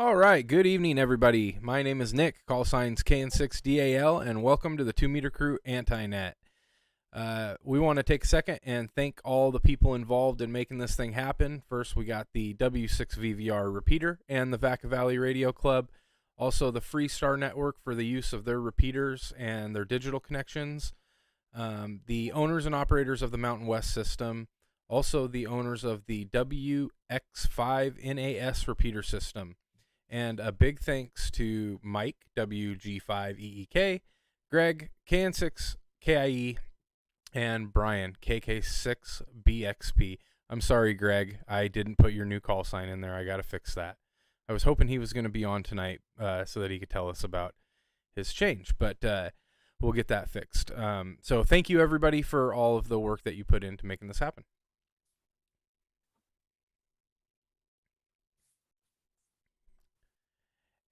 All right, good evening, everybody. My name is Nick, call signs KN6DAL, and welcome to the 2 Meter Crew Anti-Net. We want to take a second and thank all the people involved in making this thing happen. First, we got the W6VVR repeater and the Vacaville Radio Club. Also, the Freestar Network for the use of their repeaters and their digital connections. The owners and operators of the Mountain West system. Also, the owners of the WX5NAS repeater system. And a big thanks to Mike, WG5EEK, Greg, KN6KIE, and Brian, KK6BXP. I'm sorry, Greg. I didn't put your new call sign in there. I got to fix that. I was hoping he was going to be on tonight so that he could tell us about his change, but we'll get that fixed. So thank you, everybody, for all of the work that you put into making this happen.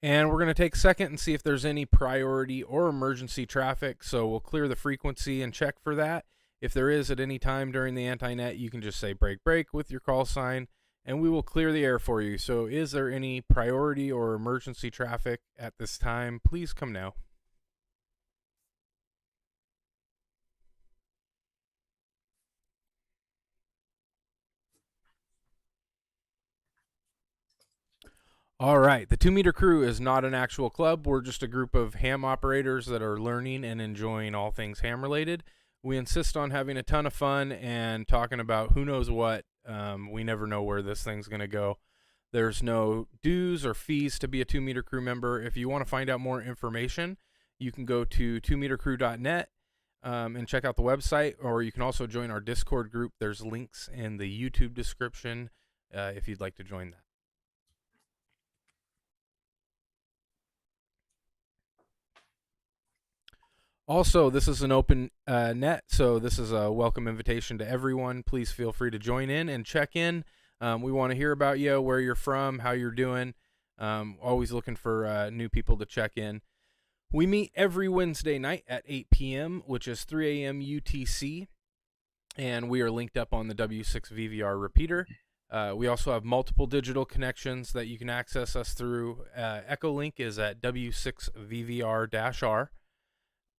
And we're going to take a second and see if there's any priority or emergency traffic. So we'll clear the frequency and check for that. If there is at any time during the anti-net, you can just say break, break with your call sign, and we will clear the air for you. So is there any priority or emergency traffic at this time? Please come now. All right, the 2 Meter Crew is not an actual club. We're just a group of ham operators that are learning and enjoying all things ham related. We insist on having a ton of fun and talking about who knows what. We never know where this thing's going to go. There's no dues or fees to be a 2 Meter Crew member. If you want to find out more information, you can go to 2metercrew.net and check out the website, or you can also join our Discord group. There's links in the YouTube description if you'd like to join that. Also, this is an open net, so this is a welcome invitation to everyone. Please feel free to join in and check in. We want to hear about you, where you're from, how you're doing. Always looking for new people to check in. We meet every Wednesday night at 8 p.m., which is 3 a.m. UTC, and we are linked up on the W6VVR repeater. We also have multiple digital connections that you can access us through. Echolink is at W6VVR-R.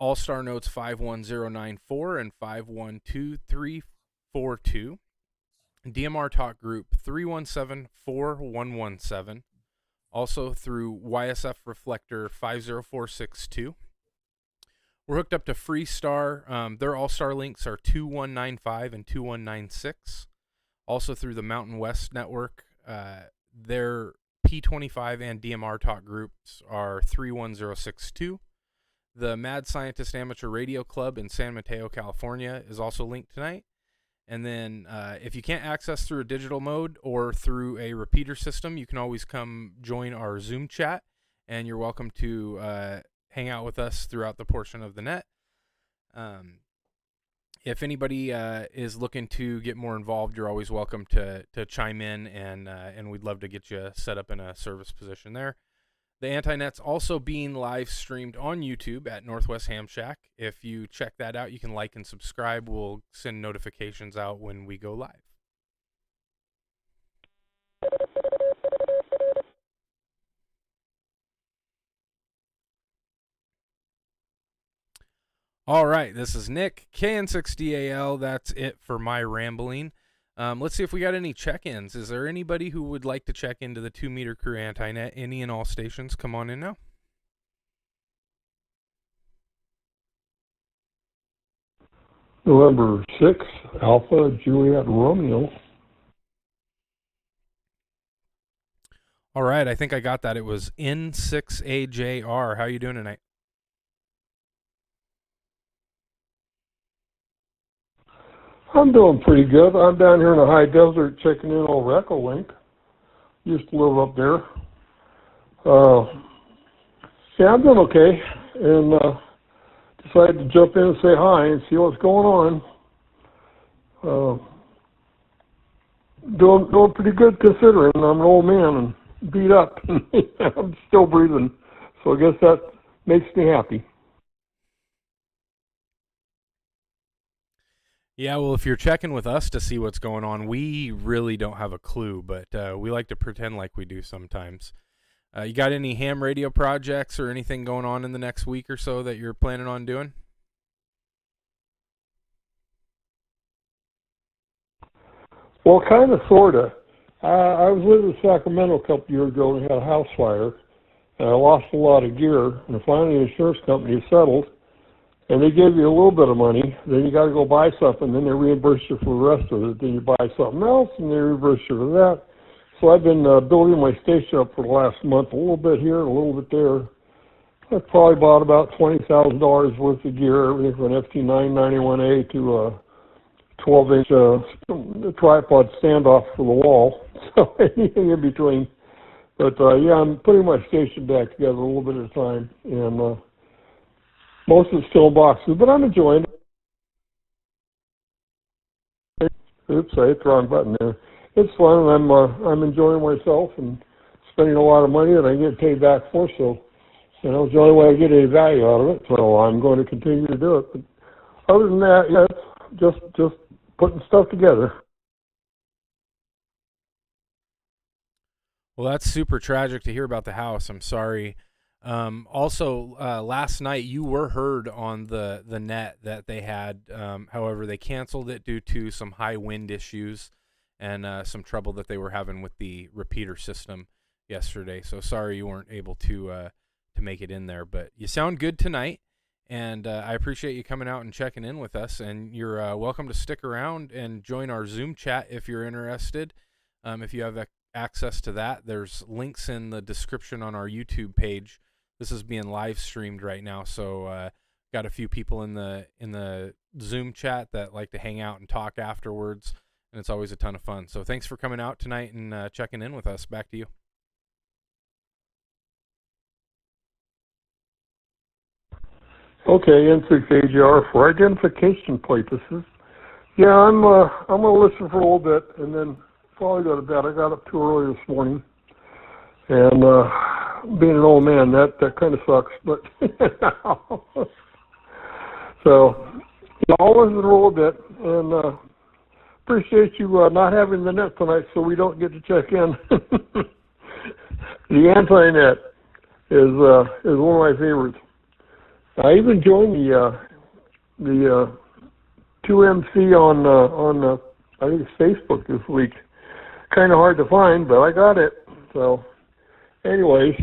Allstar Nodes 51094 and 512342. DMR Talk Group 3174117. Also through YSF Reflector 50462. We're hooked up to Freestar. Their Allstar links are 2195 and 2196. Also through the Mountain West Network. Their P25 and DMR Talk groups are 31062. The Mad Scientist Amateur Radio Club in San Mateo, California is also linked tonight. And then if you can't access through a digital mode or through a repeater system, you can always come join our Zoom chat, and you're welcome to hang out with us throughout the portion of the net. If anybody is looking to get more involved, you're always welcome to chime in, and we'd love to get you set up in a service position there. The Anti-Net's also being live streamed on YouTube at Northwest Ham Shack. If you check that out, you can like and subscribe. We'll send notifications out when we go live. All right, this is Nick, KN6DAL. That's it for my rambling. Let's see if we got any check-ins. Is there anybody who would like to check into the 2 Meter Crew Anti-Net? Any and all stations? Come on in now. November 6, Alpha, Juliet, Romeo. All right, I think I got that. It was N6AJR. How are you doing tonight? I'm doing pretty good. I'm down here in the high desert checking in over Echolink. Used to live up there. Yeah, I'm doing okay. And decided to jump in and say hi and see what's going on. Doing pretty good considering I'm an old man and beat up. I'm still breathing. So I guess that makes me happy. Yeah, well, if you're checking with us to see what's going on, we really don't have a clue, but we like to pretend like we do sometimes. You got any ham radio projects or anything going on in the next week or so that you're planning on doing? Well, kind of, sort of. I was living in Sacramento a couple years ago and had a house fire, and I lost a lot of gear, and finally the insurance company settled. And they give you a little bit of money, then you got to go buy something, then they reimburse you for the rest of it. Then you buy something else, and they reimburse you for that. So I've been building my station up for the last month, a little bit here and a little bit there. I probably bought about $20,000 worth of gear, everything from an FT991A to a 12-inch tripod standoff for the wall, so anything in between. But yeah, I'm putting my station back together a little bit at a time, and most of it's still in boxes, but I'm enjoying it. Oops, I hit the wrong button there. It's fun, and I'm enjoying myself and spending a lot of money that I get paid back for, so it's the only way I get any value out of it, so I'm going to continue to do it. But other than that, yeah, it's just putting stuff together. Well, that's super tragic to hear about the house. I'm sorry. Also, last night you were heard on the net that they had. However, they canceled it due to some high wind issues and some trouble that they were having with the repeater system yesterday. So sorry you weren't able to make it in there. But you sound good tonight, and I appreciate you coming out and checking in with us. And you're welcome to stick around and join our Zoom chat if you're interested. If you have access to that, there's links in the description on our YouTube page. This is being live streamed right now, so got a few people in the Zoom chat that like to hang out and talk afterwards, and it's always a ton of fun. So thanks for coming out tonight and checking in with us. Back to you. Okay, N6AGR for identification purposes. Yeah, I'm gonna listen for a little bit and then probably go to bed. I got up too early this morning, and being an old man, that kind of sucks. But so I'll listen for a little bit, and appreciate you not having the net tonight, so we don't get to check in. The anti-net is one of my favorites. I even joined the 2MC on I think it's Facebook this week. Kind of hard to find, but I got it. So, anyways,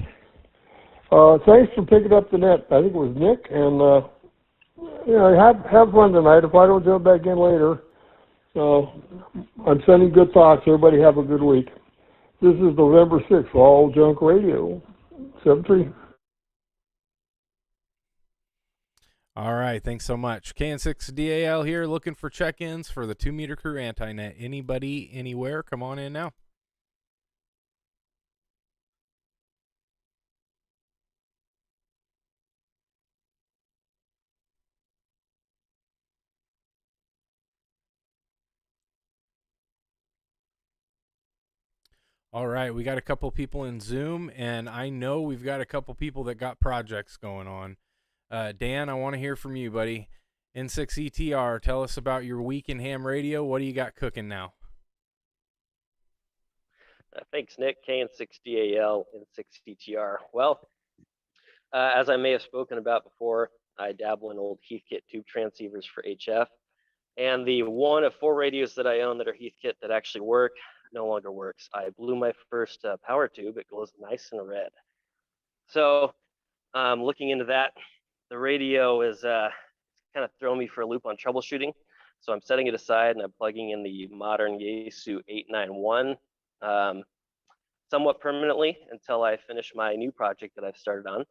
thanks for picking up the net. I think it was Nick, and have fun tonight. If I don't jump back in later, I'm sending good thoughts. Everybody have a good week. This is November 6th, All Junk Radio, 7-3. All right, thanks so much. KN6DAL here, looking for check-ins for the 2 Meter Crew Anti-Net. Anybody, anywhere, come on in now. All right, we got a couple people in Zoom, and I know we've got a couple people that got projects going on. Dan, I want to hear from you, buddy. N6ETR, tell us about your week in ham radio. What do you got cooking now? Thanks, Nick. KN6DAL and 6ETR. Well, as I may have spoken about before, I dabble in old Heathkit tube transceivers for HF. And the one of 4 radios that I own that are Heathkit that actually work no longer works. I blew my first power tube. It glows nice and red. So looking into that, the radio is kind of throwing me for a loop on troubleshooting. So I'm setting it aside and I'm plugging in the modern Yaesu 891 somewhat permanently until I finish my new project that I've started on.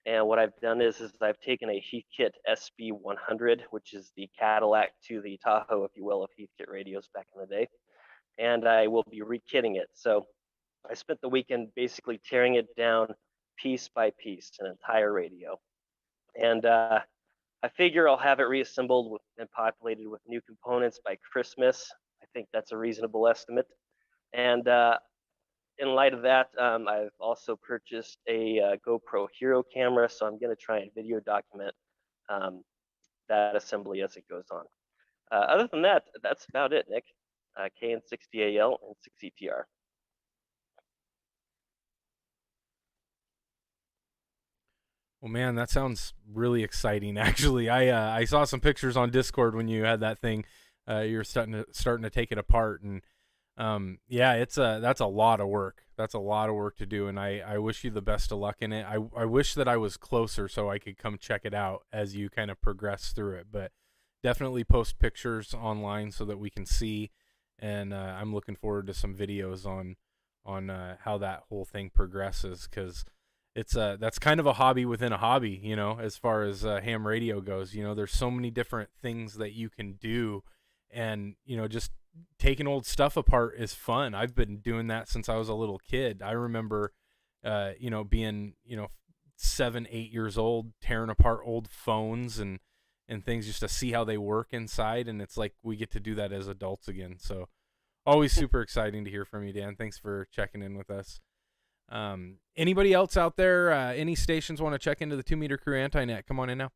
And what I've done is I've taken a Heathkit SB100, which is the Cadillac to the Tahoe, if you will, of Heathkit radios back in the day. And I will be rekitting it. So I spent the weekend basically tearing it down piece by piece, an entire radio. And I figure I'll have it reassembled and populated with new components by Christmas. I think that's a reasonable estimate. And in light of that, I've also purchased a GoPro Hero camera, so I'm going to try and video document that assembly as it goes on. Other than that, that's about it, Nick. KN6DAL and 6ETR. Well, man, that sounds really exciting. Actually, I saw some pictures on Discord when you had that thing. You're starting to take it apart, and yeah, that's a lot of work. That's a lot of work to do, and I wish you the best of luck in it. I wish that I was closer so I could come check it out as you kind of progress through it. But definitely post pictures online so that we can see. And I'm looking forward to some videos on how that whole thing progresses, because it's that's kind of a hobby within a hobby, you know, as far as ham radio goes. You know, there's so many different things that you can do, and you know, just taking old stuff apart is fun. I've been doing that since I was a little kid. I remember, you know, being 7, 8 years old, tearing apart old phones and things just to see how they work inside, and it's like we get to do that as adults again. So always super exciting to hear from you, Dan. Thanks for checking in with us. Anybody else out there, any stations want to check into the 2 Meter Crew Anti-Net? Come on in now.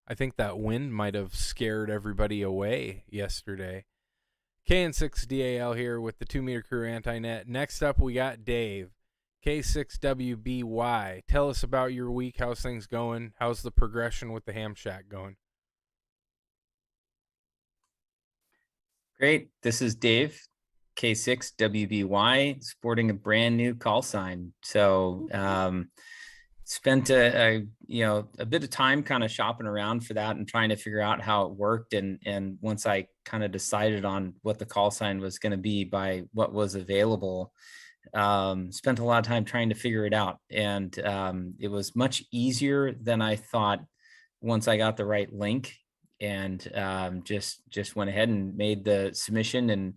I think that wind might have scared everybody away yesterday. KN6DAL here with the 2 Meter Crew Anti-Net. Next up, we got Dave. K6WBY. Tell us about your week. How's things going? How's the progression with the Ham Shack going? Great. This is Dave, K6WBY, sporting a brand new call sign. So spent a bit of time kind of shopping around for that and trying to figure out how it worked. And once I kind of decided on what the call sign was going to be by what was available, spent a lot of time trying to figure it out. And it was much easier than I thought once I got the right link, and just went ahead and made the submission and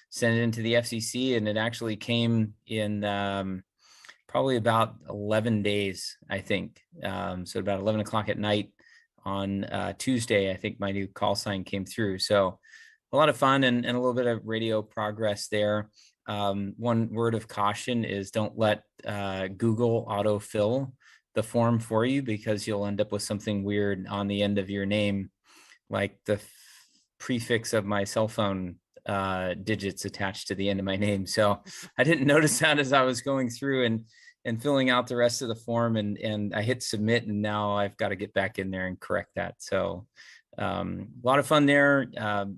sent it into the FCC. And it actually came in probably about 11 days, I think. So about 11 o'clock at night on Tuesday, I think my new call sign came through. So a lot of fun and a little bit of radio progress there. One word of caution is don't let Google autofill the form for you, because you'll end up with something weird on the end of your name, like the prefix of my cell phone digits attached to the end of my name. So I didn't notice that as I was going through and filling out the rest of the form, and I hit submit, and now I've got to get back in there and correct that. So a lot of fun there.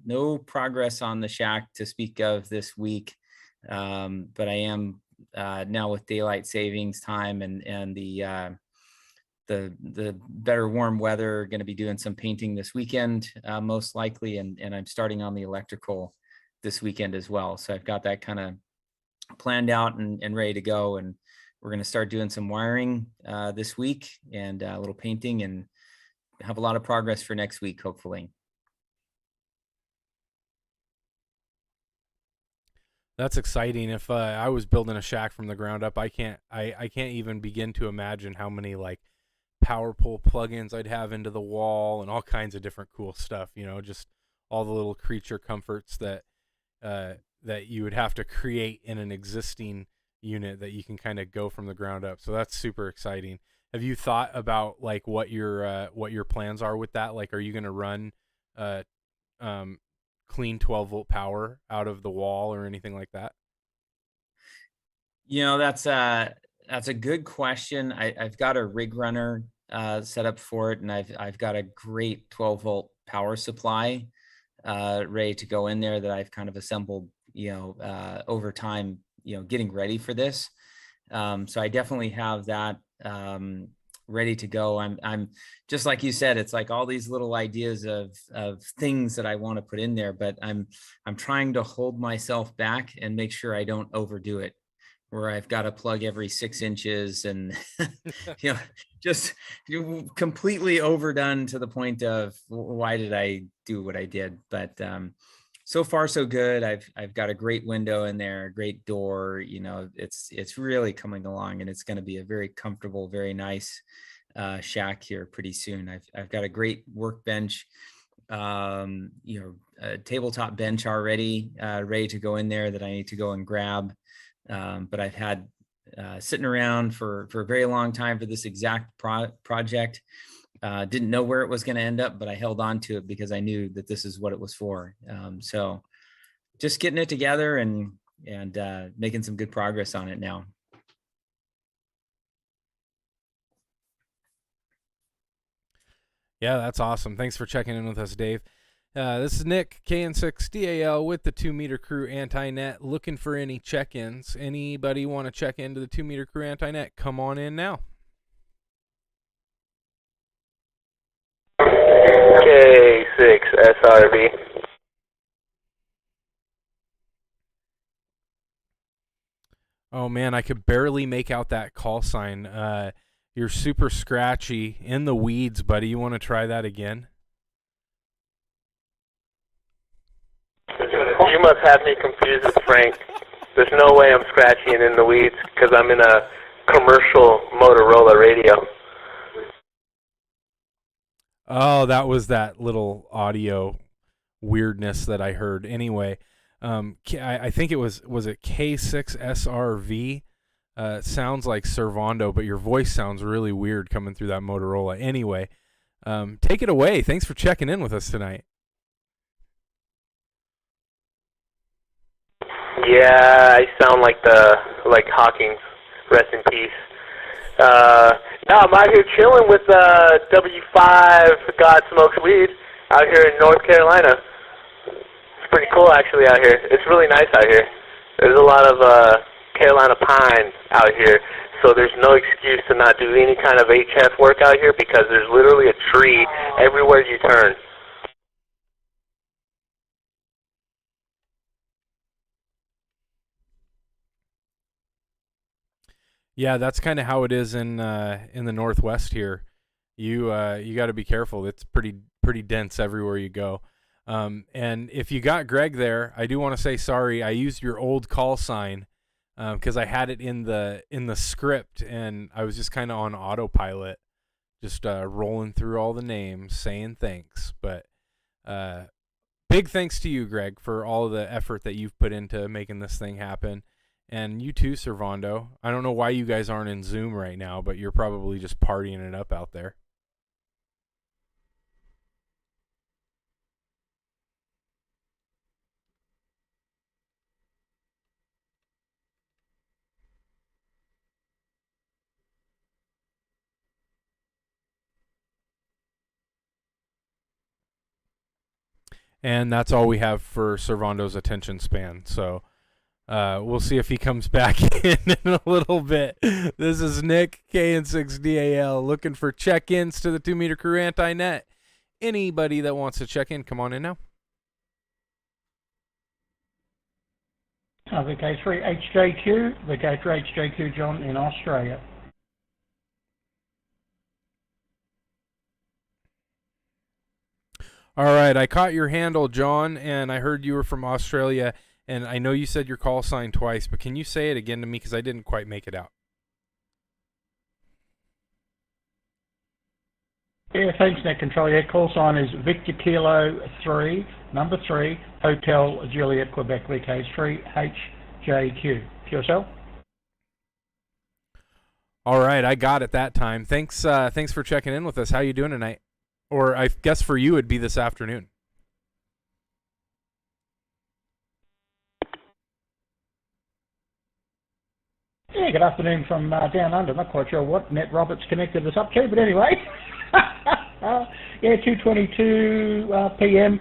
No progress on the shack to speak of this week, but I am now with daylight savings time and the better warm weather, going to be doing some painting this weekend, most likely, and I'm starting on the electrical this weekend as well. So I've got that kind of planned out and ready to go, and we're going to start doing some wiring this week and a little painting, and have a lot of progress for next week, hopefully. That's exciting. If I was building a shack from the ground up, I can't even begin to imagine how many like power pole plugins I'd have into the wall and all kinds of different cool stuff, just all the little creature comforts that you would have to create in an existing unit that you can kind of go from the ground up. So that's super exciting. Have you thought about like what your plans are with that? Like, are you going to run clean 12-volt power out of the wall or anything like that? That's a good question. I've got a rig runner set up for it, and I've got a great 12-volt power supply ready to go in there that I've kind of assembled, over time, getting ready for this. So I definitely have that ready to go. I'm just like you said, it's like all these little ideas of things that I want to put in there, but I'm trying to hold myself back and make sure I don't overdo it, where I've got to plug every 6 inches and just completely overdone to the point of why did I do what I did? But so far so good. I've got a great window in there, a great door. It's really coming along, and it's going to be a very comfortable, very nice shack here pretty soon. I've got a great workbench, a tabletop bench already ready to go in there that I need to go and grab. But I've had sitting around for a very long time for this exact project. Didn't know where it was going to end up, but I held on to it because I knew that this is what it was for. So just getting it together and making some good progress on it now. Yeah, that's awesome. Thanks for checking in with us, Dave. This is Nick, KN6DAL with the 2 Meter Crew Anti-Net, looking for any check-ins. Anybody want to check into the 2 Meter Crew Anti-Net? Come on in now. K6SRV. Oh, man, I could barely make out that call sign. You're super scratchy, in the weeds, buddy. You want to try that again? You must have me confused with Frank. There's no way I'm scratchy and in the weeds because I'm in a commercial Motorola radio. Oh, that was that little audio weirdness that I heard. Anyway, I think it was it K6SRV? Sounds like Servando, but your voice sounds really weird coming through that Motorola. Anyway, take it away. Thanks for checking in with us tonight. Yeah, I sound like Hawkins. Rest in peace. No, I'm out here chilling with W5 God Smokes Weed out here in North Carolina. It's pretty cool actually out here. It's really nice out here. There's a lot of Carolina pine out here. so there's no excuse to not do any kind of HF work out here because there's literally a tree everywhere you turn. Yeah, that's kind of how it is in the Northwest here. You got to be careful. It's pretty dense everywhere you go. And if you got Greg there, I do want to say sorry. I used your old call sign because I had it in the script, and I was just kind of on autopilot, just rolling through all the names, saying thanks. But big thanks to you, Greg, for all of the effort that you've put into making this thing happen. And you too, Servando. I don't know why you guys aren't in Zoom right now, but you're probably just partying it up out there. And that's all we have for Servando's attention span. So we'll see if he comes back in a little bit. This is Nick, KN6DAL, looking for check-ins to the 2 Meter Crew Anti-Net. Anybody that wants to check in, come on in now. VK3HJQ, VK3HJQ John in Australia. All right, I caught your handle, John, and I heard you were from Australia, and I know you said your call sign twice, but can you say it again to me because I didn't quite make it out? Yeah, thanks, Net Control. Yeah, call sign is Victor Kilo 3, number 3, Hotel Juliet, Quebec, VK3HJQ. Yourself? All right, I got it that time. Thanks for checking in with us. How you doing tonight? Or I guess for you it'd be this afternoon. Yeah, good afternoon from down under. Not quite sure what Net Roberts connected us up to, but anyway. Yeah, 2:22 p.m.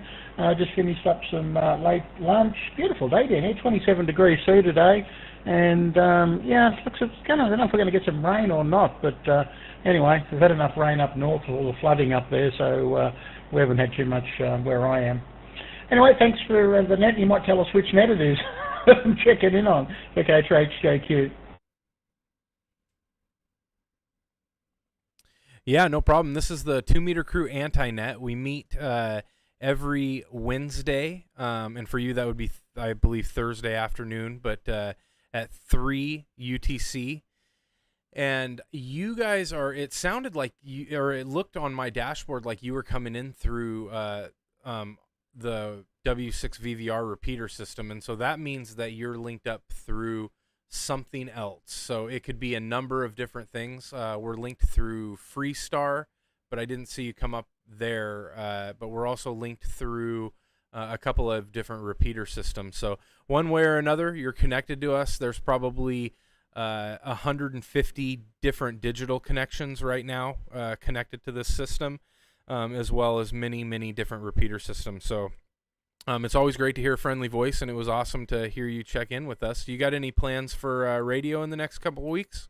Just finished up some late lunch. Beautiful day down here, 27 degrees C today. And yeah, it looks kind of, I don't know if we're going to get some rain or not, but anyway, we've had enough rain up north with all the flooding up there, so we haven't had too much where I am. Anyway, thanks for the net. You might tell us which net it is. I'm checking in on VK3HJQ. Yeah, no problem. This is the 2 Meter Crew Anti-Net. We meet every Wednesday, and for you that would be, I believe, Thursday afternoon, but at 3 UTC. And you guys are, it sounded like you, or it looked on my dashboard like you were coming in through the W6 VVR repeater system, and so that means that you're linked up through something else. So it could be a number of different things. We're linked through Freestar, but I didn't see you come up there. But we're also linked through a couple of different repeater systems. So one way or another, you're connected to us. There's probably 150 different digital connections right now connected to this system, as well as many different repeater systems. So it's always great to hear a friendly voice, and it was awesome to hear you check in with us. You got any plans for radio in the next couple of weeks?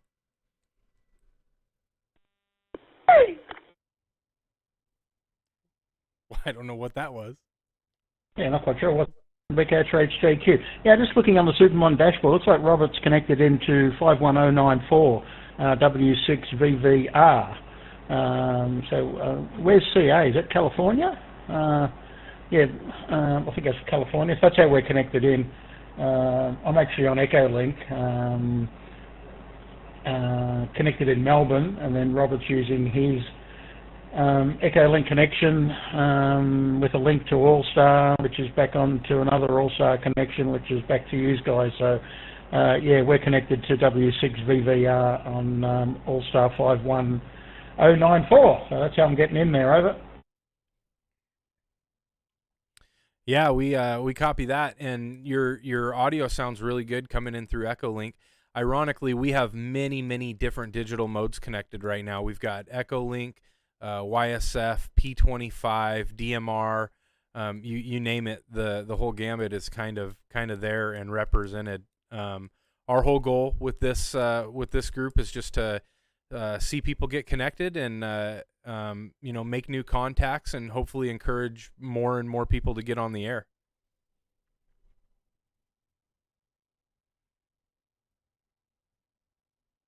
Well, I don't know what that was. Yeah, not quite sure what VK3HJQ. Yeah, just looking on the Supermon dashboard, looks like Robert's connected into 51094 W6VVR. So where's CA? Is that California? Yeah, I think that's California. So that's how we're connected in. I'm actually on Echolink, connected in Melbourne, and then Robert's using his Echolink connection with a link to Allstar, which is back on to another Allstar connection, which is back to you guys. So, yeah, we're connected to W6VVR on Allstar 51094. So that's how I'm getting in there, over. Yeah, we copy that, and your audio sounds really good coming in through Echolink. Ironically, we have many different digital modes connected right now. We've got Echolink, YSF, P25, DMR, you name it. The whole gamut is kind of there and represented. our whole goal with this group is just to see people get connected and make new contacts and hopefully encourage more and more people to get on the air.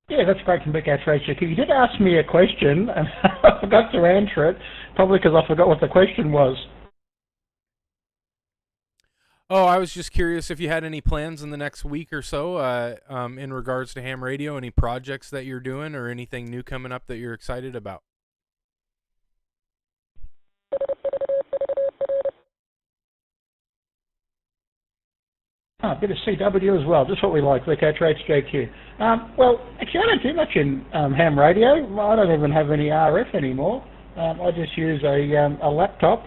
Yeah, that's great from Big Ass Radio. You did ask me a question, and I forgot to answer it, probably because I forgot what the question was. Oh, I was just curious if you had any plans in the next week or so in regards to ham radio, any projects that you're doing or anything new coming up that you're excited about. A bit of CW as well, just what we like, VK Trades JQ. Well, actually, I don't do much in ham radio. I don't even have any RF anymore. I just use a laptop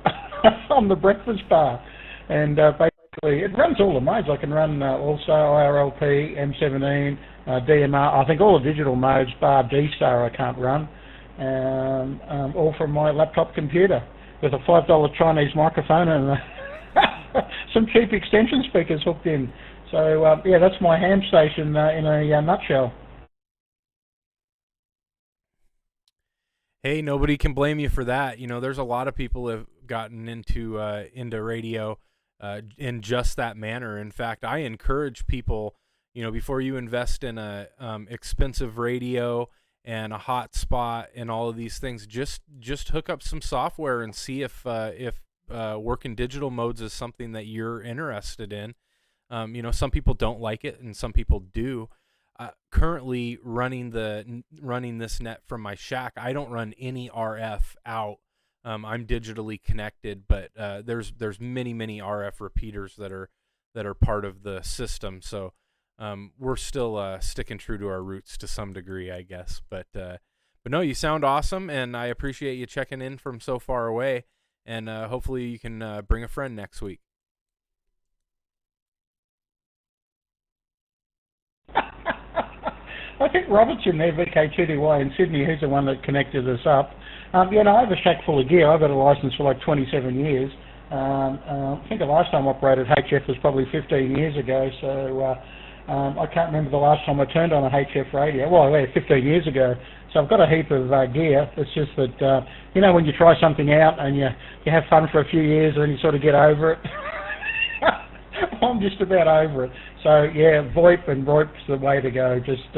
on the breakfast bar. And basically, it runs all the modes. I can run Allstar, IRLP, M17, DMR. I think all the digital modes, bar D-Star, I can't run. All from my laptop computer with a $5 Chinese microphone and some cheap extension speakers hooked in. So, yeah, that's my ham station in a nutshell. Hey, nobody can blame you for that. There's a lot of people who have gotten into radio in just that manner. In fact, I encourage people, before you invest in a expensive radio and a hotspot and all of these things, just hook up some software and see if working digital modes is something that you're interested in. Some people don't like it and some people do. Currently running this net from my shack, I don't run any RF out. I'm digitally connected, but there's many RF repeaters that are part of the system. So we're still sticking true to our roots to some degree, I guess. But no, you sound awesome, and I appreciate you checking in from so far away. And hopefully you can bring a friend next week. I think Robert's in there, VK2DY in Sydney, who's the one that connected us up. I have a shack full of gear. I've had a license for like 27 years. I think the last time I operated HF was probably 15 years ago, so I can't remember the last time I turned on a HF radio. Well, yeah, 15 years ago. So I've got a heap of gear. It's just that, when you try something out and you have fun for a few years and then you sort of get over it. I'm just about over it. So, yeah, VoIP and VoIP's the way to go. Just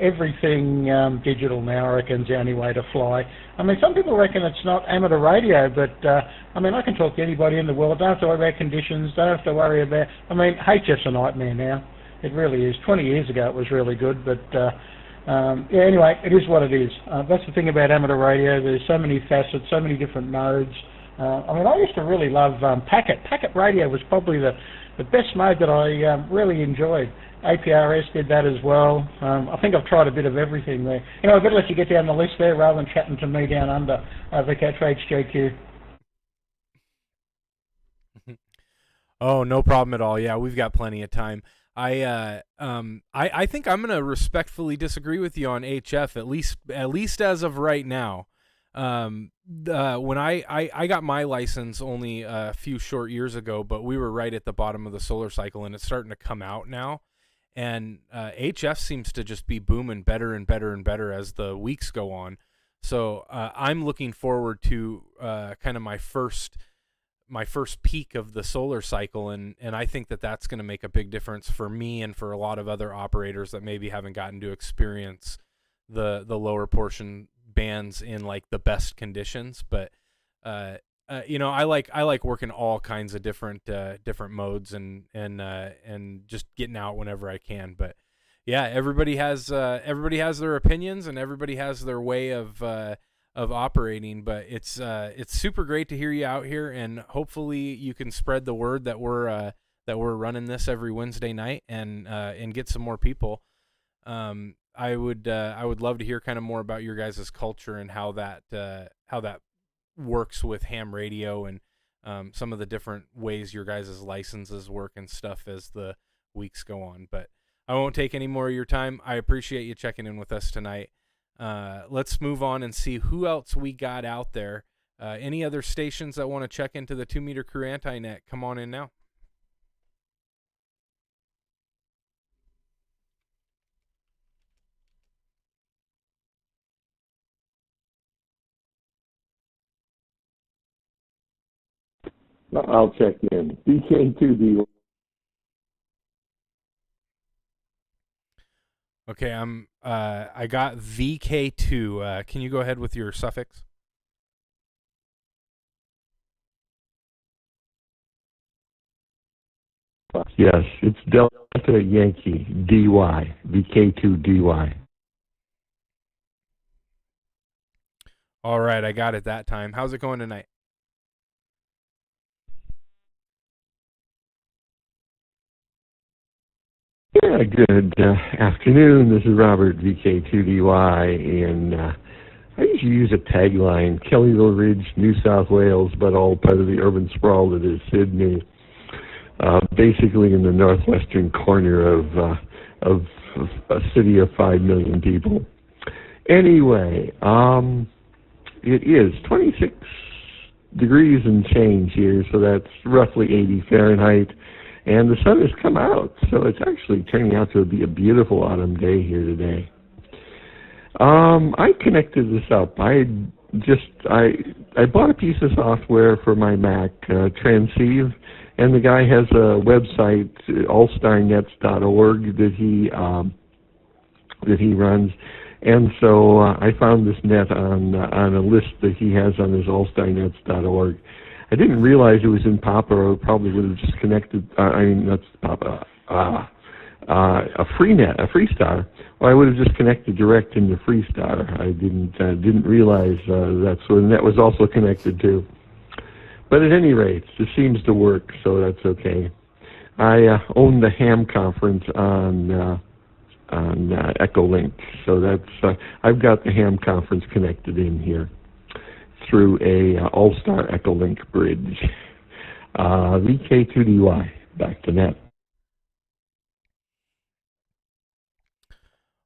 everything digital now, I reckon, is the only way to fly. I mean, some people reckon it's not amateur radio, but, I can talk to anybody in the world. Don't have to worry about conditions. Don't have to worry about... HF's a nightmare now. It really is. 20 years ago it was really good, but... anyway, it is what it is. That's the thing about amateur radio. There's so many facets, so many different modes. I used to really love Packet. Packet radio was probably the best mode that I really enjoyed. APRS did that as well. I think I've tried a bit of everything there. I better let you get down the list there rather than chatting to me down under VK Trades JQ. Oh, no problem at all. Yeah, we've got plenty of time. I think I'm gonna respectfully disagree with you on HF at least as of right now. When I got my license only a few short years ago, but we were right at the bottom of the solar cycle, and it's starting to come out now. And HF seems to just be booming better and better and better as the weeks go on. So I'm looking forward to kind of my first peak of the solar cycle, and I think that's going to make a big difference for me and for a lot of other operators that maybe haven't gotten to experience the lower portion bands in like the best conditions. But I like working all kinds of different modes and just getting out whenever I can. But yeah, everybody has their opinions and everybody has their way of operating, but it's super great to hear you out here, and hopefully you can spread the word that we're running this every Wednesday night and get some more people. I would love to hear kind of more about your guys' culture and how that works with ham radio and some of the different ways your guys' licenses work and stuff as the weeks go on. But I won't take any more of your time. I appreciate you checking in with us tonight. Let's move on and see who else we got out there. Any other stations that want to check into the 2 Meter Crew Anti-Net, come on in now. I'll check in. VK2D. Okay, I got VK2. Can you go ahead with your suffix? Yes, it's Delta Yankee DY, VK2DY. All right, I got it that time. How's it going tonight? Yeah, good afternoon. This is Robert, VK2DY, and I usually use a tagline, Kellyville Ridge, New South Wales, but all part of the urban sprawl that is Sydney, basically in the northwestern corner of a city of 5 million people. Anyway, it is 26 degrees and change here, so that's roughly 80 Fahrenheit, and the sun has come out, so it's actually turning out to be a beautiful autumn day here today. I connected this up. I bought a piece of software for my Mac, Transceive, and the guy has a website, allstarnets.org, that he runs. And so I found this net on a list that he has on his allstarnets.org. I didn't realize it was in Papa, or probably would have just connected. That's Papa. A Freenet, a Freestar. Well, I would have just connected direct into Freestar. I didn't realize that's what the net was also connected to. But at any rate, it seems to work, so that's okay. I own the ham conference on Echolink, so that's I've got the ham conference connected in here through a Allstar Echolink bridge. VK2DY, back to net.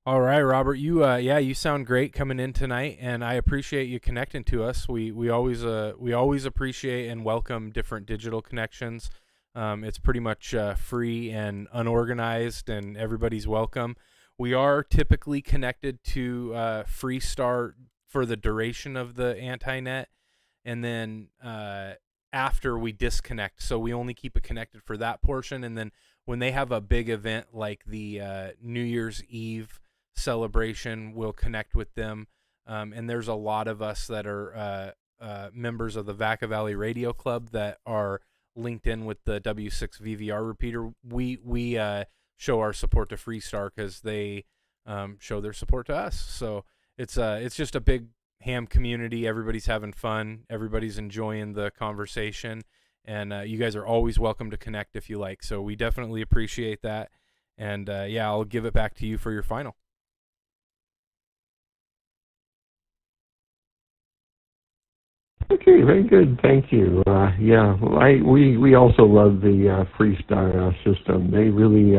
All right, Robert. You sound great coming in tonight, and I appreciate you connecting to us. We always appreciate and welcome different digital connections. It's pretty much free and unorganized, and everybody's welcome. We are typically connected to Freestar for the duration of the AntiNet, and then after we disconnect, so we only keep it connected for that portion. And then when they have a big event like the New Year's Eve celebration, we'll connect with them. And there's a lot of us that are members of the Vacaville Radio Club that are linked in with the W6 VVR repeater. We show our support to Freestar because they show their support to us. So it's just a big ham community. Everybody's having fun. Everybody's enjoying the conversation. And you guys are always welcome to connect if you like. So we definitely appreciate that. And I'll give it back to you for your final. Okay, very good. Thank you. We also love the Freestar system. They really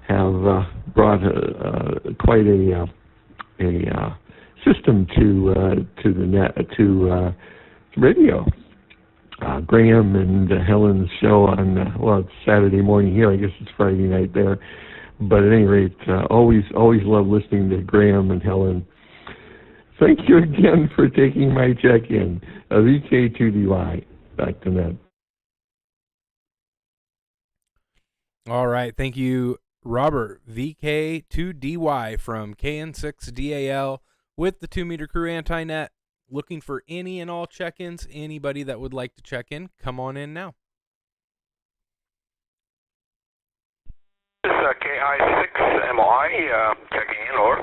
have brought quite a system to the net to radio. Graham and Helen's show on it's Saturday morning here. I guess it's Friday night there. But at any rate, always love listening to Graham and Helen. Thank you again for taking my check-in. VK2DY, back to net. All right. Thank you, Robert. VK2DY from KN6DAL with the 2 Meter Crew AntiNet. Looking for any and all check-ins. Anybody that would like to check in, come on in now. This is KI6MI checking in, or?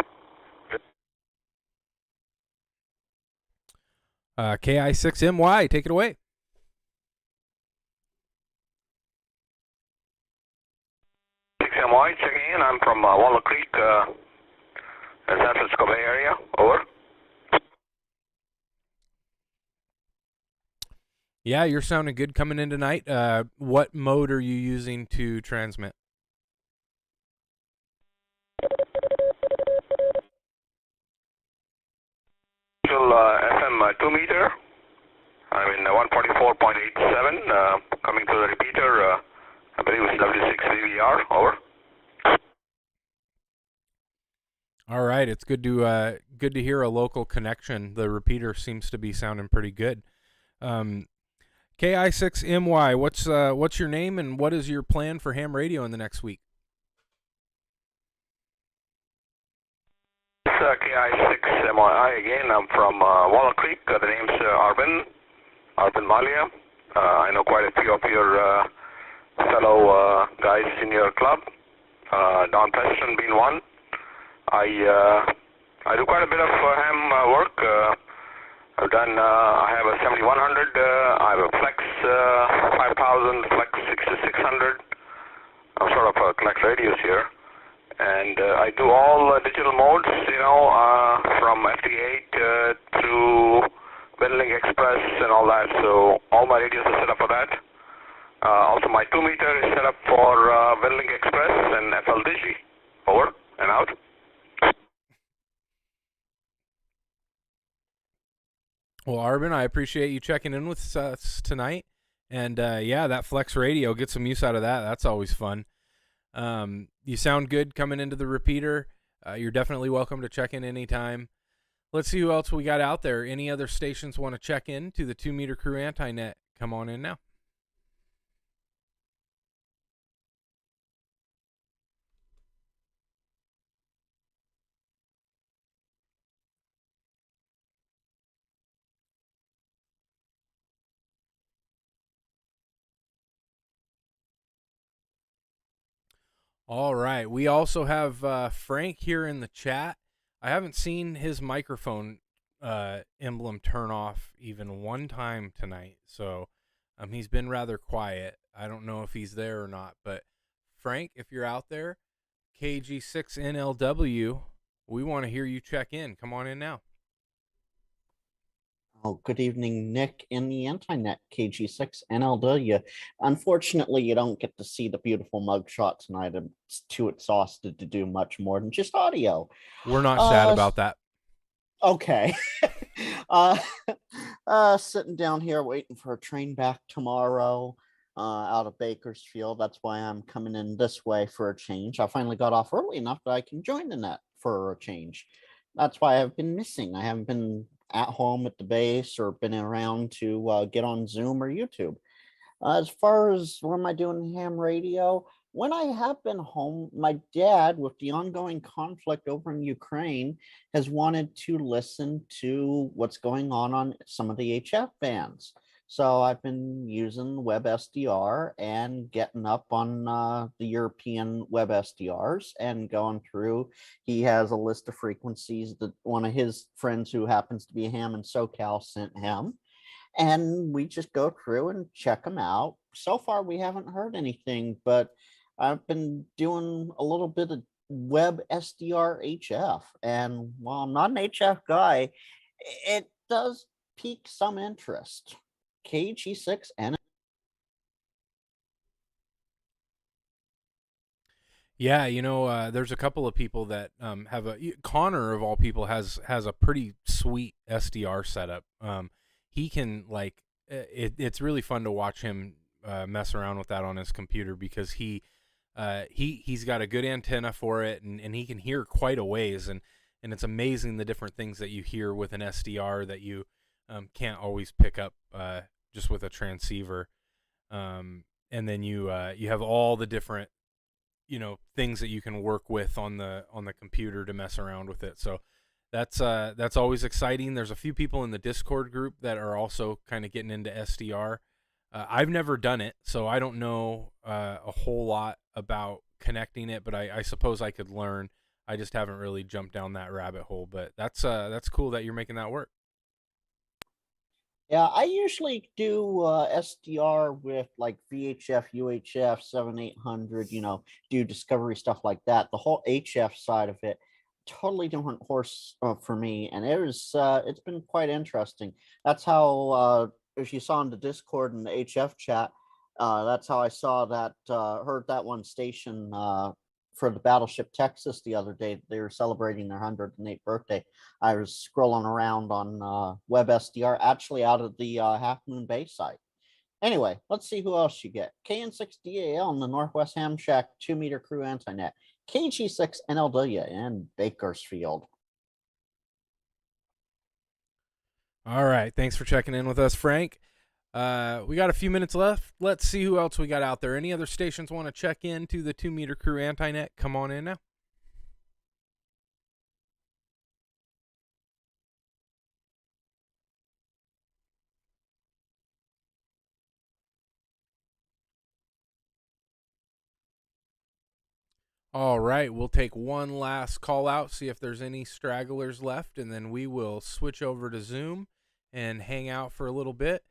KI6MY, take it away. KI6MY checking in. I'm from Walnut Creek, San Francisco Bay Area. Over. Yeah, you're sounding good coming in tonight. What mode are you using to transmit? FM 2 meter. I'm in 144.87. Coming to the repeater. I believe it's W6 VVR. Over. All right, it's good to hear a local connection. The repeater seems to be sounding pretty good. KI6MY, what's your name and what is your plan for ham radio in the next week? It's KI6MY again. I'm from Walnut Creek. The name's Arvin Malia. I know quite a few of your fellow guys in your club. Don Preston being one. I do quite a bit of ham work. I have a 7100, I have a Flex 5000, Flex 6600. I'm sort of collect radios here. And I do all digital modes, from FT8 through WinLink Express and all that. So all my radios are set up for that. Also my 2 meter is set up for WinLink Express and FL Digi. Over and out. Well, Arvin, I appreciate you checking in with us tonight. And yeah, that Flex radio, get some use out of that. That's always fun. You sound good coming into the repeater. You're definitely welcome to check in anytime. Let's see who else we got out there. Any other stations want to check in to the 2 Meter Crew Anti-Net? Come on in now. All right. We also have Frank here in the chat. I haven't seen his microphone emblem turn off even one time tonight, so he's been rather quiet. I don't know if he's there or not, but Frank, if you're out there, KG6NLW, we want to hear you check in. Come on in now. Oh, good evening, Nick in the Anti-Net, KG6NLW. Unfortunately, you don't get to see the beautiful mugshot tonight. I'm too exhausted to do much more than just audio. We're not sad about that. Okay. Sitting down here waiting for a train back tomorrow out of Bakersfield. That's why I'm coming in this way for a change. I finally got off early enough that I can join the net for a change. That's why I've been missing. I haven't been at home at the base or been around to get on Zoom or YouTube. As far as what am I doing ham radio, when I have been home, my dad, with the ongoing conflict over in Ukraine, has wanted to listen to what's going on some of the HF bands. So I've been using web SDR and getting up on the European web SDRs and going through. He has a list of frequencies that one of his friends who happens to be a ham in SoCal sent him. And we just go through and check them out. So far, we haven't heard anything, but I've been doing a little bit of web SDR HF. And while I'm not an HF guy, it does pique some interest. KG6 and yeah, there's a couple of people that have Connor of all people has a pretty sweet SDR setup. He can it's really fun to watch him mess around with that on his computer because he's got a good antenna for it and he can hear quite a ways and it's amazing the different things that you hear with an SDR that you can't always pick up just with a transceiver, and then you have all the different things that you can work with on the computer to mess around with it. So that's always exciting. There's a few people in the Discord group that are also kind of getting into SDR. I've never done it, so I don't know a whole lot about connecting it, but I suppose I could learn. I just haven't really jumped down that rabbit hole, but that's cool that you're making that work. Yeah, I usually do SDR with like VHF, UHF, 7800, do discovery stuff like that. The whole HF side of it, totally different horse for me. And it's been quite interesting. That's how, if you saw in the Discord and the HF chat, that's how I saw that, heard that one station for the Battleship Texas the other day. They were celebrating their 108th birthday. I was scrolling around on Web SDR, actually out of the Half Moon Bay site. Anyway, let's see who else you get. KN6DAL in the Northwest Ham Shack 2 Meter Crew Anti-Net. KG6NLW in Bakersfield. All right. Thanks for checking in with us, Frank. We got a few minutes left. Let's see who else we got out there. Any other stations want to check in to the 2 Meter Crew Anti-Net? Come on in now. All right, we'll take one last call out, see if there's any stragglers left, and then we will switch over to Zoom and hang out for a little bit.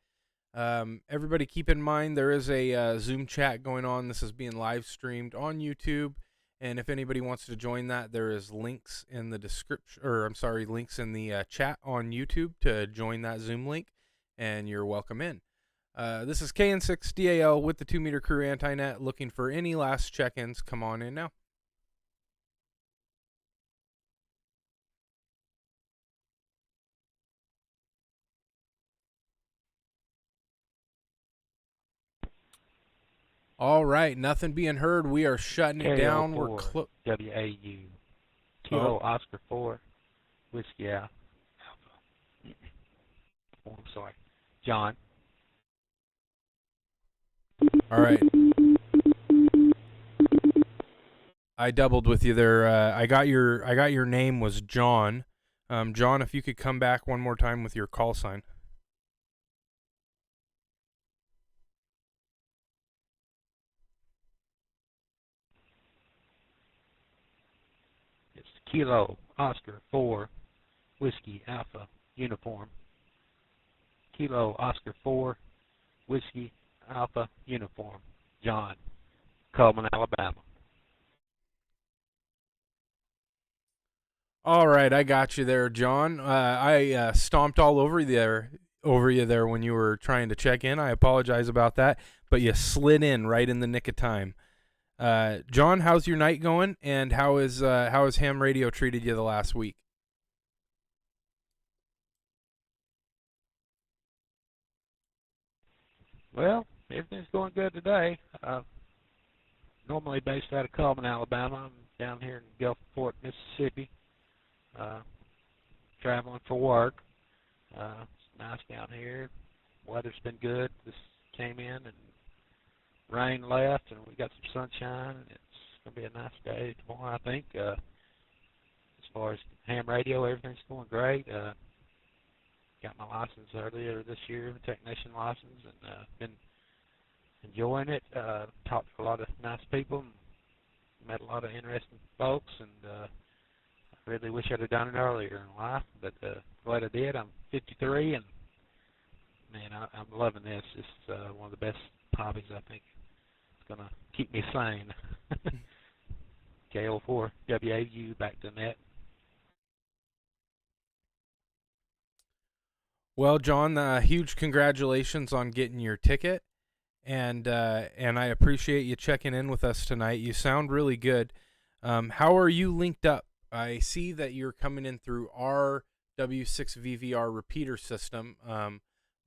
Everybody keep in mind there is a Zoom chat going on. This is being live streamed on YouTube, and if anybody wants to join that, there is links in the description, or I'm sorry, links in the chat on YouTube to join that Zoom link, and you're welcome in. This is KN6DAL with the 2 Meter Crew Anti-Net, looking for any last check-ins. Come on in now. All right, nothing being heard. We are shutting it down. We're WAU. Kilo Oscar 4, Whiskey Alpha. Oh, I'm sorry. John. All right. I doubled with you there. I got your name was John. John, if you could come back one more time with your call sign. It's Kilo Oscar 4, Whiskey Alpha Uniform. Kilo Oscar 4, Whiskey Alpha Uniform. John, Coleman, Alabama. All right, I got you there, John. I stomped all over you there when you were trying to check in. I apologize about that, but you slid in right in the nick of time. John, how's your night going, and how has ham radio treated you the last week? Well, everything's going good today. Normally based out of Coleman, Alabama. I'm down here in Gulfport, Mississippi, traveling for work. It's nice down here. Weather's been good. This came in and rain left, and we got some sunshine, and it's going to be a nice day tomorrow, I think. As far as ham radio, everything's going great. Got my license earlier this year, the technician license, and been enjoying it. Talked to a lot of nice people, met a lot of interesting folks, and I really wish I'd have done it earlier in life, but glad I did. I'm 53, and man, I'm loving this. It's one of the best hobbies, I think. It's going to keep me sane. KO4 WAU, back to net. Well, John, huge congratulations on getting your ticket, and I appreciate you checking in with us tonight. You sound really good. How are you linked up? I see that you're coming in through our W6VVR repeater system,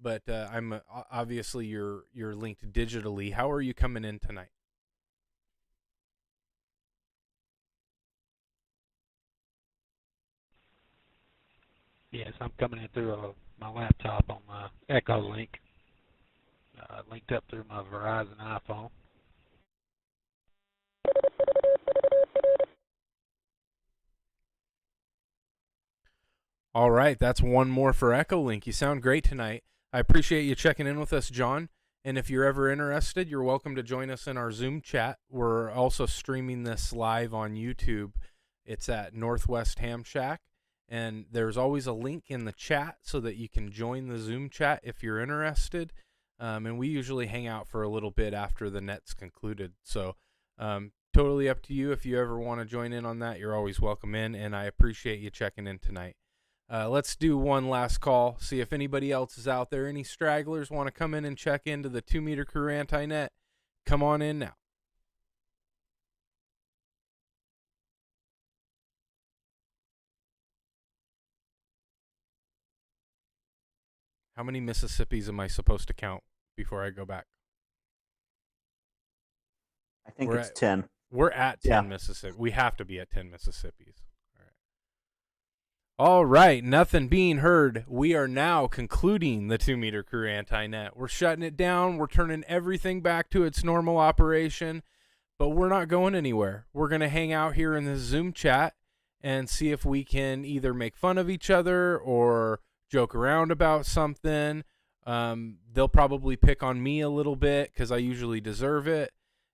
but I'm obviously you're linked digitally. How are you coming in tonight? Yes, I'm coming in through my laptop on my Echolink, linked up through my Verizon iPhone. All right, that's one more for Echolink. You sound great tonight. I appreciate you checking in with us, John. And if you're ever interested, you're welcome to join us in our Zoom chat. We're also streaming this live on YouTube. It's at Northwest Ham Shack. And there's always a link in the chat so that you can join the Zoom chat if you're interested. And we usually hang out for a little bit after the net's concluded. So totally up to you. If you ever want to join in on that, you're always welcome in. And I appreciate you checking in tonight. Let's do one last call, see if anybody else is out there. Any stragglers want to come in and check into the 2 Meter Crew Anti-Net? Come on in now. How many Mississippis am I supposed to count before I go back? I think it's 10. We're at 10 Yeah. Mississippi. We have to be at 10 Mississippis. All right. All right, nothing being heard. We are now concluding the 2 Meter Crew Anti-Net. We're shutting it down. We're turning everything back to its normal operation, but we're not going anywhere. We're going to hang out here in the Zoom chat and see if we can either make fun of each other or joke around about something. They'll probably pick on me a little bit because I usually deserve it.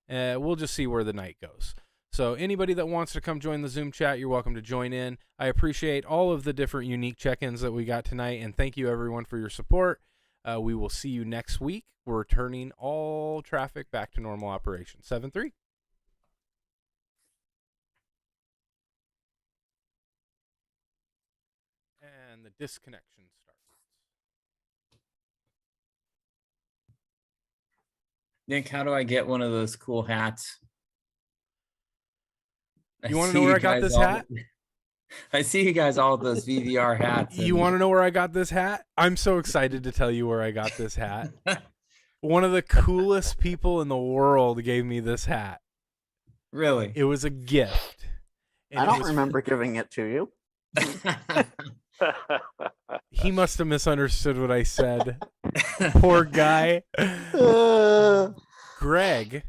We'll just see where the night goes. So anybody that wants to come join the Zoom chat, you're welcome to join in. I appreciate all of the different unique check-ins that we got tonight, and thank you everyone for your support. We will see you next week. We're turning all traffic back to normal operation. 7-3. And the disconnection starts. Nick, how do I get one of those cool hats? You want to know where I got this hat? I see you guys all with those VVR hats. You want to know where I got this hat? I'm so excited to tell you where I got this hat. One of the coolest people in the world gave me this hat. Really? It was a gift. I don't remember giving it to you. He must have misunderstood what I said. Poor guy. Greg,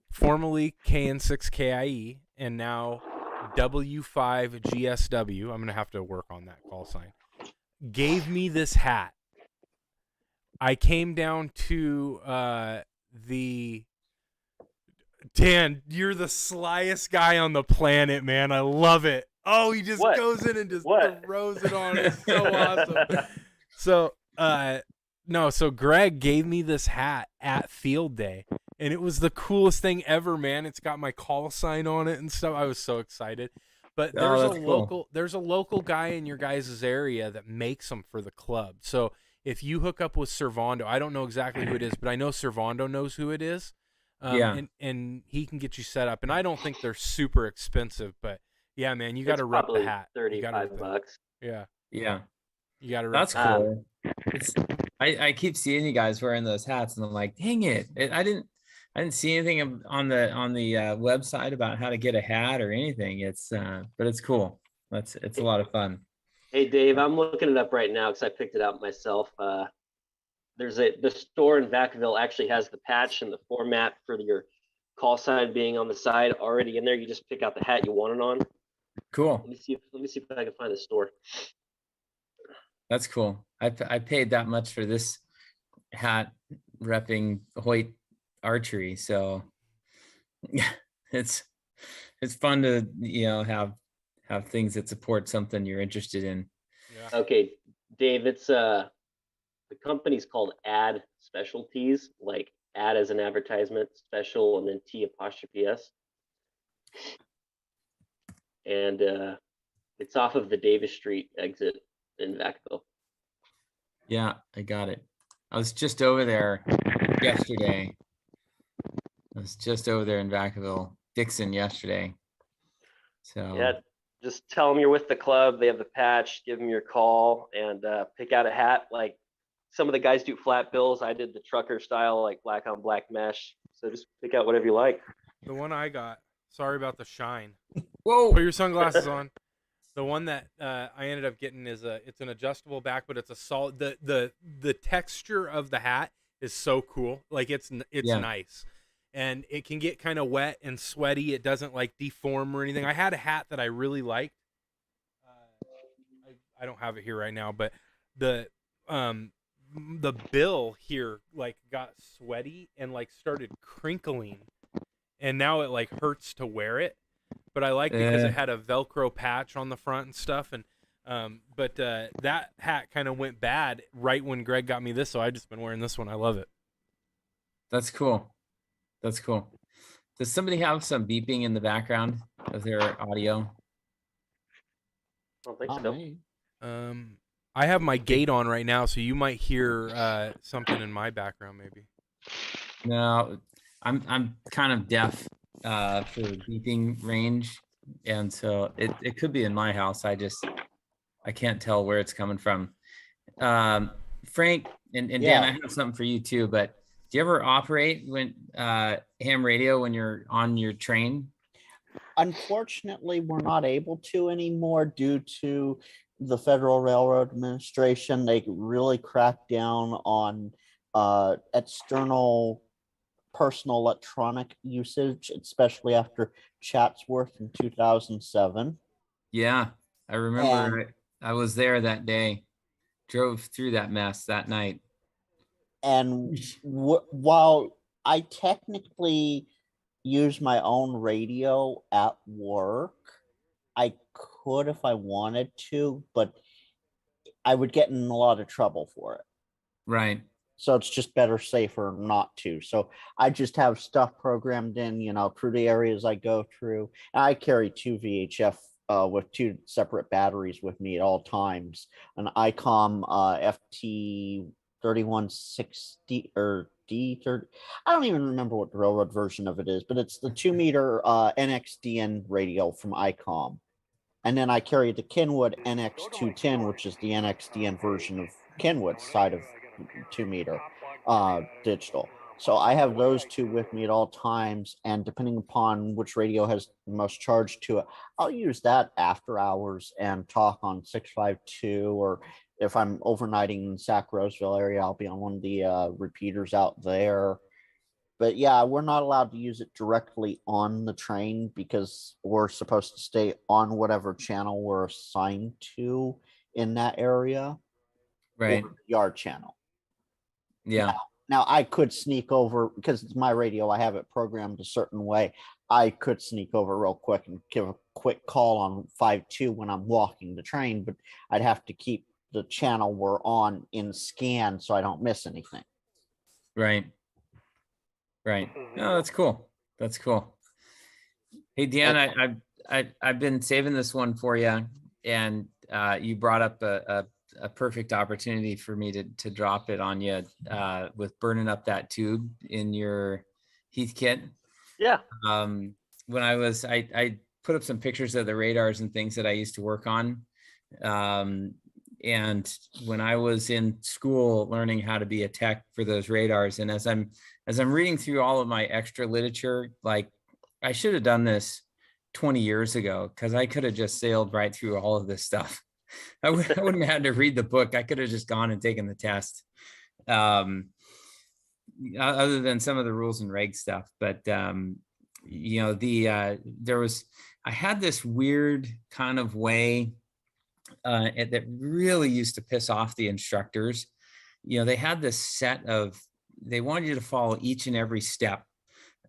formerly KN6KIE, and now W5GSW, I'm going to have to work on that call sign, gave me this hat. I came down to Dan, you're the slyest guy on the planet, man. I love it. Oh, he just goes in and just throws it on. It's so awesome. So Greg gave me this hat at field day, and it was the coolest thing ever, man. It's got my call sign on it and stuff. I was so excited. But there's a local guy in your guys' area that makes them for the club. So if you hook up with Servando, I don't know exactly who it is, but I know Servando knows who it is. And he can get you set up. And I don't think they're super expensive, but yeah, man, you got to rep the hat. $35. Yeah. Yeah. You got to rep. That's cool. I keep seeing you guys wearing those hats, and I'm like, dang it! I didn't see anything on the website about how to get a hat or anything. But it's cool. It's a lot of fun. Hey Dave, I'm looking it up right now because I picked it out myself. The store in Vacaville actually has the patch and the format for your call sign being on the side already in there. You just pick out the hat you want it on. Cool. Let me see if I can find the store. That's cool. I paid that much for this hat repping Hoyt archery, so it's fun to have things that support something you're interested in. Yeah. Okay, Dave, it's the company's called Ad Specialties, like ad as an advertisement, special, and then T''S. And it's off of the Davis Street exit in Vacaville. Yeah, I got it. I was just over there yesterday. I was just over there in Vacaville, Dixon yesterday. So yeah, just tell them you're with the club. They have the patch. Give them your call and pick out a hat. Like some of the guys do flat bills. I did the trucker style, like black on black mesh. So just pick out whatever you like. The one I got. Sorry about the shine. Whoa! Put your sunglasses on. The one that I ended up getting it's an adjustable back, but it's a solid. The texture of the hat is so cool. Like it's nice, and it can get kind of wet and sweaty. It doesn't like deform or anything. I had a hat that I really liked. I don't have it here right now, but the bill here like got sweaty and like started crinkling, and now it like hurts to wear it. But I liked it because it had a Velcro patch on the front and stuff. And but that hat kind of went bad right when Greg got me this, so I've just been wearing this one. I love it. That's cool. That's cool. Does somebody have some beeping in the background of their audio? I don't think so. I have my gate on right now, so you might hear something in my background, maybe. No, I'm kind of deaf for beeping range, and so it could be in my house. I can't tell where it's coming from. Frank and Dan, I have something for you too, but do you ever operate when ham radio when you're on your train? Unfortunately, we're not able to anymore due to the Federal Railroad Administration, they really cracked down on external personal electronic usage, especially after Chatsworth in 2007. Yeah, I And remember I was there that day, drove through that mess that night. and while I technically use my own radio at work, I could if I wanted to, but I would get in a lot of trouble for it. Right. So it's just better, safer not to. So I just have stuff programmed in, through the areas I go through. And I carry two VHF with two separate batteries with me at all times. An ICOM FT 3160 or D30. I don't even remember what the railroad version of it is, but it's the 2-meter NXDN radio from ICOM. And then I carry the Kenwood NX210, which is the NXDN version of Kenwood's side of 2-meter digital. So I have those two with me at all times, and depending upon which radio has the most charge to it, I'll use that after hours and talk on 652, or if I'm overnighting in Sac Roseville area, I'll be on one of the repeaters out there. But yeah, we're not allowed to use it directly on the train because we're supposed to stay on whatever channel we're assigned to in that area. Right. Or yard channel. Yeah. Now I could sneak over because it's my radio. I have it programmed a certain way. I could sneak over real quick and give a quick call on 5.2 when I'm walking the train, but I'd have to keep the channel we're on in scan so I don't miss anything. Right. Right. Oh, that's cool. That's cool. Hey, Deanna, I've been saving this one for you, and you brought up a perfect opportunity for me to drop it on you with burning up that tube in your Heath kit. Yeah. When I put up some pictures of the radars and things that I used to work on. And when I was in school learning how to be a tech for those radars, and as I'm reading through all of my extra literature, like I should have done this 20 years ago, because I could have just sailed right through all of this stuff. I wouldn't have had to read the book. I could have just gone and taken the test, other than some of the rules and reg stuff. But I had this weird kind of way that really used to piss off the instructors. They had this set of, they wanted you to follow each and every step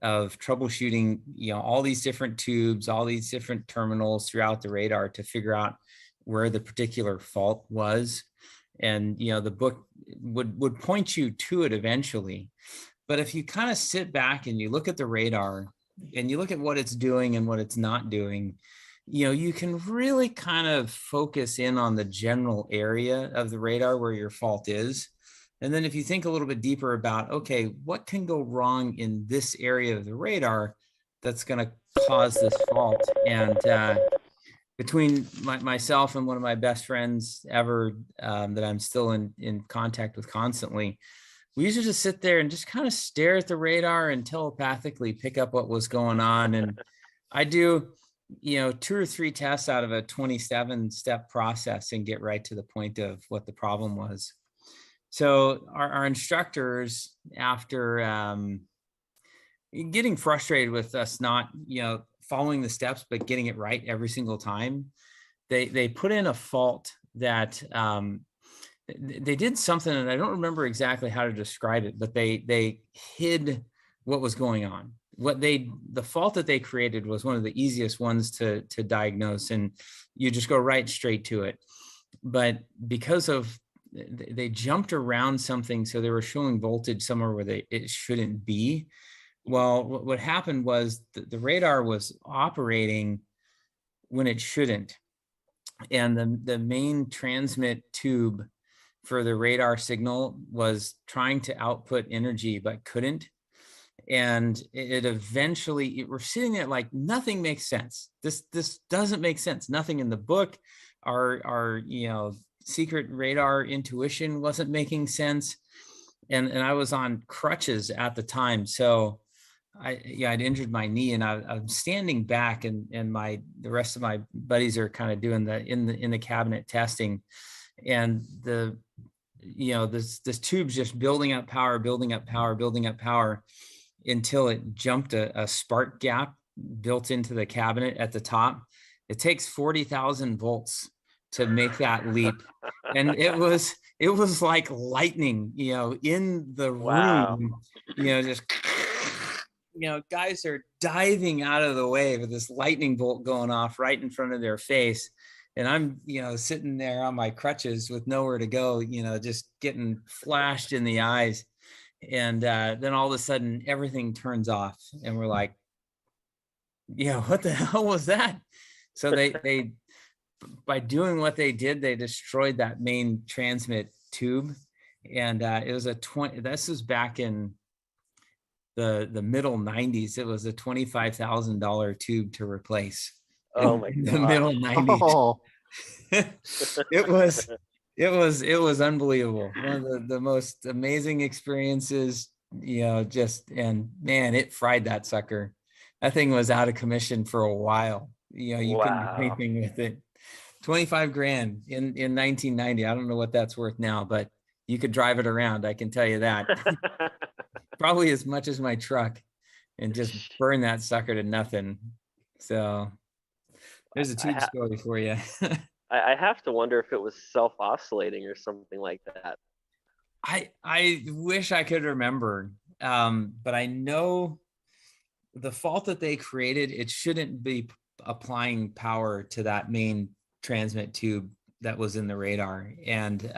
of troubleshooting, all these different tubes, all these different terminals throughout the radar to figure out where the particular fault was. And, the book would point you to it eventually. But if you kind of sit back and you look at the radar and you look at what it's doing and what it's not doing, you can really kind of focus in on the general area of the radar where your fault is. And then if you think a little bit deeper about, okay, what can go wrong in this area of the radar that's going to cause this fault? And between myself and one of my best friends ever that I'm still in contact with constantly, we used to just sit there and just kind of stare at the radar and telepathically pick up what was going on. And I do 2 or 3 tests out of a 27-step process and get right to the point of what the problem was. So our instructors, after getting frustrated with us not, following the steps, but getting it right every single time, they put in a fault that they did something, and I don't remember exactly how to describe it, but they hid what was going on. The fault that they created was one of the easiest ones to diagnose, and you just go right straight to it. But because of they jumped around something, so they were showing voltage somewhere where it shouldn't be. Well, what happened was the radar was operating when it shouldn't, and the main transmit tube for the radar signal was trying to output energy but couldn't. And it eventually, we're sitting there like, nothing makes sense. This doesn't make sense. Nothing in the book, our secret radar intuition wasn't making sense. And I was on crutches at the time. So I'd injured my knee, and I'm standing back, and the rest of my buddies are kind of doing in the cabinet testing, and this tube's just building up power until it jumped a spark gap built into the cabinet at the top. It takes 40,000 volts to make that leap, and it was like lightning, in the room, just. Guys are diving out of the way with this lightning bolt going off right in front of their face. And I'm, sitting there on my crutches with nowhere to go, just getting flashed in the eyes. And then all of a sudden, everything turns off. And we're like, what the hell was that? So they by doing what they did, they destroyed that main transmit tube. And it was this was back in the middle 90s. It was a $25,000 tube to replace. Oh my God. The middle 90s. Oh. it was unbelievable. One of the most amazing experiences, and man, it fried that sucker. That thing was out of commission for a while. You couldn't do anything with it. 25 grand in 1990. I don't know what that's worth now, but you could drive it around. I can tell you that. Probably as much as my truck, and just burn that sucker to nothing. So there's a tube story for you. I have to wonder if it was self-oscillating or something like that. I wish I could remember, but I know the fault that they created, it shouldn't be applying power to that main transmit tube that was in the radar. And